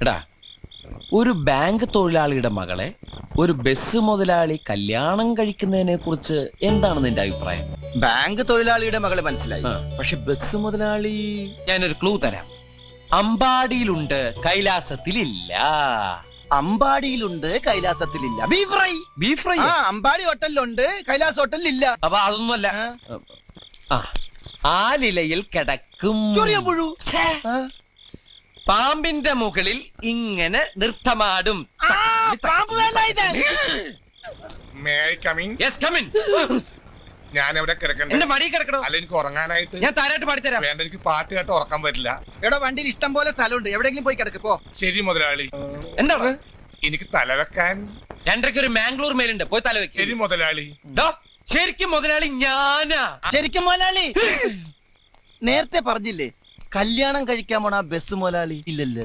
എടാ, ഒരു ബാങ്ക് തൊഴിലാളിയുടെ മകളെ ഒരു ബസ് മുതലാളി കല്യാണം കഴിക്കുന്നതിനെ കുറിച്ച് എന്താണ് നിന്റെ അഭിപ്രായം? ബാങ്ക് തൊഴിലാളിയുടെ മകളെ മനസ്സിലായി, ആ. പക്ഷെ ബസ് മുതലാളി. ഞാനൊരു ക്ലൂ തരാം. അമ്പാടിയിലുണ്ട്, കൈലാസത്തിലില്ല. അമ്പാടിയിലുണ്ട്, കൈലാസത്തിലില്ല. Beef fry. Beef fry. ആ, അമ്പാടി ഹോട്ടലിലുണ്ട്, കൈലാസ് ഹോട്ടലിലില്ല. അപ്പൊ അതൊന്നുമല്ല. ആ, ആലിലയിൽ കിടക്കും ചൊറിയ പുഴു. പാമ്പിന്റെ മുകളിൽ ഇങ്ങനെ നൃത്തമാടും. May I come in? Yes, come in. ഞാൻ എവിടെ കിടക്കണ്ടേ? എന്റെ മടി കിടക്കണോ? അല്ല, എനിക്ക് ഉറങ്ങാനായിട്ട്. ഞാൻ താരായിട്ട് പാടിത്തരാം. വേണ്ട, എനിക്ക് പാട്ട് കേട്ട് ഉറക്കാൻ പറ്റില്ല. എടാ, വണ്ടിയിൽ ഇഷ്ടം പോലെ സ്ഥലമുണ്ട്, എവിടെയെങ്കിലും പോയി കിടക്ക് പോ. ശരി മുതലാളി. എന്താണ്? എനിക്ക് തല വെക്കാൻ 2:30 ഒരു മാംഗ്ലൂർ മേലുണ്ട്, പോയി തല വെക്കും. ശരി മുതലാളി. ശരിക്കും മുതലാളി ഞാനാ. ശരിക്കും മുതലാളി നേരത്തെ പറഞ്ഞില്ലേ കല്യാണം കഴിക്കാൻ പോണ ബസ് മുതലാളി? ഇല്ലല്ലോ.